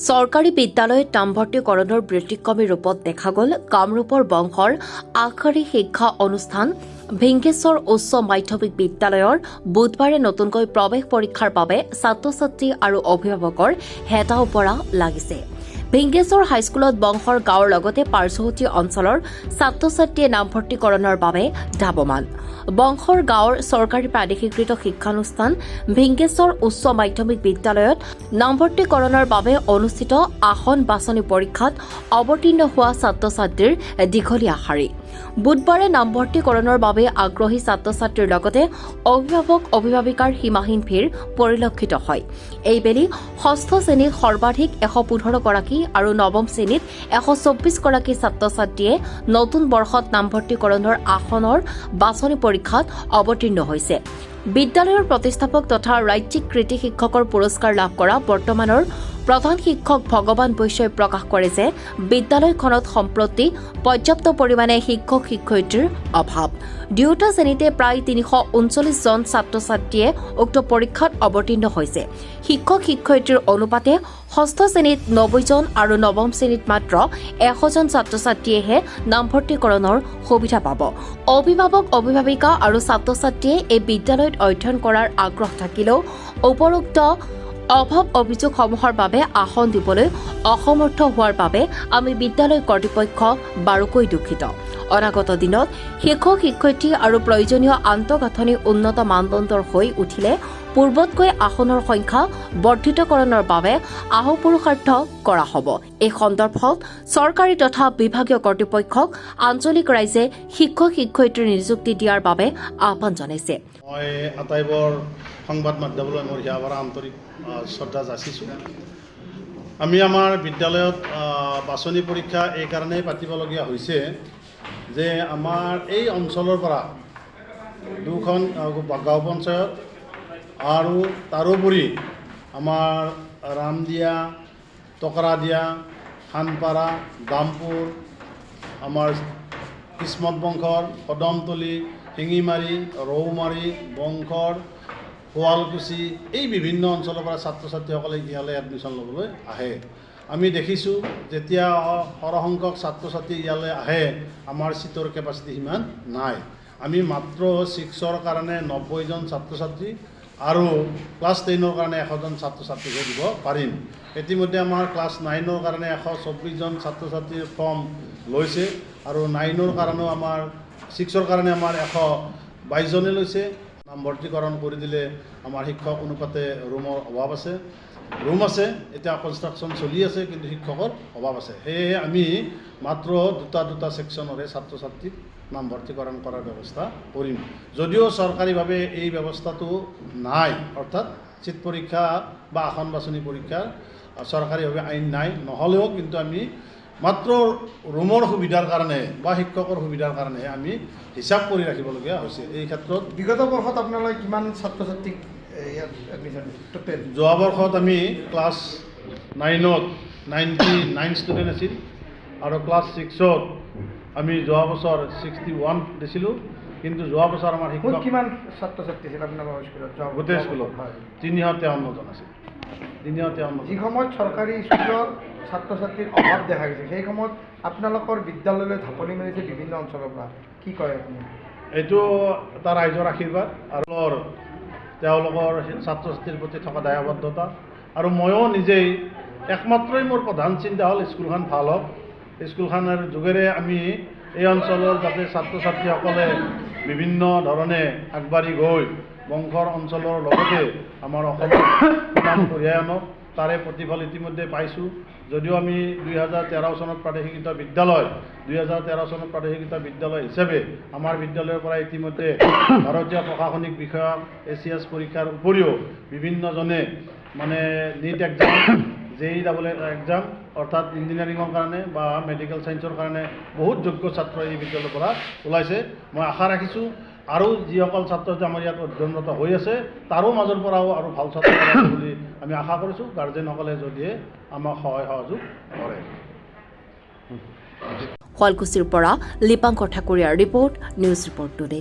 চৰকাৰী বিদ্যালয়ত নামভৰ্তিকৰণৰ ব্যতিক্ৰমী ৰূপত দেখা গ'ল কামৰূপৰ বংশৰ আগশাৰী শিক্ষা অনুষ্ঠান ভিংগেশ্বৰ উচ্চ মাধ্যমিক বিদ্যালয়ৰ বুধবাৰে নতুনকৈ প্ৰৱেশ পৰীক্ষাৰ বাবে ছাত্ৰ-ছাত্ৰী আৰু অভিভাৱকৰ হেতা ওপৰা লাগিছে। ভিংগেশ্বৰ হাইস্কুলত বংশৰ গাঁৱৰ লগতে পাৰ্শ্বৱৰ্তী অঞ্চলৰ ছাত্ৰ-ছাত্ৰীয়ে নামভৰ্তিকৰণৰ বাবে ধাৱমান। বংশৰ গাঁৱৰ চৰকাৰী প্ৰাদেশিকৃত শিক্ষানুষ্ঠান ভিংগেশ্বৰ উচ্চ মাধ্যমিক বিদ্যালয়ত নামভৰ্তিকৰণৰ বাবে অনুষ্ঠিত আসন বাছনি পৰীক্ষাত অৱতীৰ্ণ হোৱা ছাত্ৰ-ছাত্ৰীৰ দীঘলীয়া শাৰী। বুধবাৰে নামভৰ্তিকৰণৰ বাবে আগ্ৰহী ছাত্ৰ-ছাত্ৰীৰ লগতে অভিভাৱক-অভিভাৱিকাৰ সীমাহীন ভিৰ পৰিলক্ষিত হয়। এইবেলি ষষ্ঠ শ্ৰেণীত সৰ্বাধিক ১১৫ গৰাকী আৰু নৱম শ্ৰেণীত ১২৪ গৰাকী ছাত্ৰ-ছাত্ৰীয়ে নতুন বৰ্ষত নামভৰ্তিকৰণৰ আসনৰ বাছনি পৰীক্ষাত অৱতীৰ্ণ হৈছে। বিদ্যালয়ৰ প্ৰতিষ্ঠাপক তথা ৰাজ্যিক কৃতি শিক্ষকৰ পুৰস্কাৰ লাভ কৰা বৰ্তমানৰ প্ৰধান শিক্ষক ভগৱান বৈশ্যই প্ৰকাশ কৰে যে বিদ্যালয়খনত সম্প্ৰতি পৰ্যাপ্ত পৰিমাণে শিক্ষক-শিক্ষয়িত্ৰীৰ অভাৱ। দুয়োটা শ্ৰেণীতে প্ৰায় ৩৩৯ জন ছাত্ৰ-ছাত্ৰীয়ে উক্ত পৰীক্ষাত অৱতীৰ্ণ হৈছে। শিক্ষক-শিক্ষয়িত্ৰীৰ অনুপাতে ষষ্ঠ শ্ৰেণীত ৯০ জন আৰু নৱম শ্ৰেণীত মাত্ৰ ১০০ জন ছাত্ৰ-ছাত্ৰীয়েহে নামভৰ্তিকৰণৰ সুবিধা পাব। অভিভাৱক-অভিভাৱিকা আৰু ছাত্ৰ-ছাত্ৰীয়ে এই বিদ্যালয়ত অধ্যয়ন কৰাৰ আগ্ৰহ থাকিলেও উপৰোক্ত অভাৱ অভিযোগসমূহৰ বাবে আসন দিবলৈ অসমৰ্থ হোৱাৰ বাবে আমি বিদ্যালয় কৰ্তৃপক্ষ বাৰুকৈ দুখিত। অনাগত দিনত শিক্ষক-শিক্ষয়িত্ৰী আৰু প্ৰয়োজনীয় আন্তঃগাঁথনি উন্নত মানদণ্ডৰ হৈ উঠিলে পূৰ্বতকৈ আসনৰ সংখ্যা বৰ্ধিতকৰণৰ বাবে আহুপুৰুষাৰ্থ কৰা হ'ব। এই সন্দৰ্ভত চৰকাৰী তথা বিভাগীয় কৰ্তৃপক্ষক আঞ্চলিক ৰাইজে শিক্ষক-শিক্ষয়িত্ৰী নিযুক্তি দিয়াৰ বাবে আহ্বান জনাইছে। মই আটাইবোৰ সংবাদ মাধ্যমলৈ মোৰ হিয়াভৰা আন্তৰিক শ্ৰদ্ধা যাচিছোঁ। আমি আমাৰ বিদ্যালয়ত বাছনি পৰীক্ষা এইকাৰণেই পাতিবলগীয়া হৈছে যে আমাৰ এই অঞ্চলৰ পৰা দুখন গাঁও পঞ্চায়ত আৰু তাৰোপৰি আমাৰ ৰামদিয়া, টকৰাদিয়া, খানপাৰা, দামপুৰ, আমাৰ কিসমত বংশৰ, কদমতলী, শিঙিমাৰী, ৰৌমাৰী, বংশৰ, শুৱালকুছি এই বিভিন্ন অঞ্চলৰ পৰা ছাত্ৰ-ছাত্ৰীসকলে ইয়ালৈ এডমিশ্যন ল'বলৈ আহে। আমি দেখিছোঁ যেতিয়া সৰহসংখ্যক ছাত্ৰ-ছাত্ৰী ইয়ালৈ আহে আমাৰ ছিটৰ কেপাচিটি সিমান নাই। আমি মাত্ৰ 6ৰ কাৰণে 90 জন ছাত্ৰ-ছাত্ৰী আৰু ক্লাছ 10ৰ কাৰণে 100 জন ছাত্ৰ-ছাত্ৰীকে দিব পাৰিম। ইতিমধ্যে আমাৰ ক্লাছ 9ৰ কাৰণে 124 জন ছাত্ৰ-ছাত্ৰীৰ ফৰ্ম লৈছে আৰু 9ৰ কাৰণেও আমাৰ 6ৰ কাৰণে আমাৰ 122 জনে লৈছে। নামভৰ্তিকৰণ কৰি দিলে আমাৰ শিক্ষক অনুপাতে ৰুমৰ অভাৱ আছে, ৰুম আছে, এতিয়া কনষ্ট্ৰাকশ্যন চলি আছে কিন্তু শিক্ষকৰ অভাৱ আছে। সেয়েহে আমি মাত্ৰ দুটা ছেকশ্যনৰে ছাত্ৰ-ছাত্ৰীক নামভৰ্তিকৰণ কৰাৰ ব্যৱস্থা কৰিম। যদিও চৰকাৰীভাৱে এই ব্যৱস্থাটো নাই, অৰ্থাৎ চিট পৰীক্ষা বা আসন বাছনি পৰীক্ষা চৰকাৰীভাৱে আইন নাই, নহ'লেও কিন্তু আমি মাত্ৰ ৰুমৰ সুবিধাৰ কাৰণে বা শিক্ষকৰ সুবিধাৰ কাৰণে আমি হিচাপ কৰি ৰাখিবলগীয়া হৈছে। এই ক্ষেত্ৰত বিগত বৰ্ষত আপোনালোকে কিমান ছাত্ৰ-ছাত্ৰীক ইয়াত এডমিশ্যন টোটেল? যোৱা বৰ্ষত আমি ক্লাছ 9ত 99 ষ্টুডেণ্ট আছিল আৰু ক্লাছ 6ত আমি যোৱা বছৰ 61 দিছিলোঁ, কিন্তু যোৱা বছৰ আমাৰ শিক্ষক কিমান ছাত্ৰ-ছাত্ৰী আছিল আপোনালোকৰ স্কুলত? গোটেই স্কুলত 353 জন আছিল। 353 যি সময়ত চৰকাৰী স্কুলত ছাত্ৰ-ছাত্ৰীৰ অভাৱ দেখা গৈছে সেই সময়ত আপোনালোকৰ বিদ্যালয়লৈ ঢাপলি মেলিছে বিভিন্ন অঞ্চলৰ পৰা, কি কয় আপুনি? এইটো এটা ৰাইজৰ আশীৰ্বাদ আৰু তেওঁলোকৰ ছাত্ৰ-ছাত্ৰীৰ প্ৰতি থকা দায়বদ্ধতা, আৰু ময়ো নিজেই একমাত্ৰই মোৰ প্ৰধান চিন্তা হ'ল স্কুলখন ভাল হওক। স্কুলখনৰ যোগেৰে আমি এই অঞ্চলৰ যাতে ছাত্ৰ-ছাত্ৰীসকলে বিভিন্ন ধৰণে আগবাঢ়ি গৈ বংশৰ অঞ্চলৰ লগতে আমাৰ অসমৰ নাম কঢ়িয়াই আনক, তাৰে প্ৰতিফল ইতিমধ্যে পাইছোঁ। যদিও আমি 2013 চনত প্ৰাদেশিকৃত বিদ্যালয় হিচাপে আমাৰ বিদ্যালয়ৰ পৰা ইতিমধ্যে ভাৰতীয় প্ৰশাসনিক বিষয়া ACS পৰীক্ষাৰ উপৰিও বিভিন্নজনে মানে নীট এক্সাম, JEE এক্সাম অৰ্থাৎ ইঞ্জিনিয়াৰিঙৰ কাৰণে বা মেডিকেল ছায়েন্সৰ কাৰণে বহুত যোগ্য ছাত্ৰ এই বিদ্যালয়ৰ পৰা ওলাইছে। মই আশা ৰাখিছোঁ আৰু যিসকল ছাত্ৰ-ছাত্ৰী আমাৰ ইয়াত অধ্যয়নৰত হৈ আছে তাৰো মাজৰ পৰাও আৰু ভাল ছাত্ৰ ওলাব বুলি আমি আশা কৰিছোঁ, গাৰ্জেনসকলে যদিহে আমাক সহায় সহযোগ কৰে। শুৱালকুছিৰ পৰা লিপাংকৰ ঠাকুৰীয়াৰ ৰিপৰ্ট, নিউজ ৰিপৰ্ট টুডে।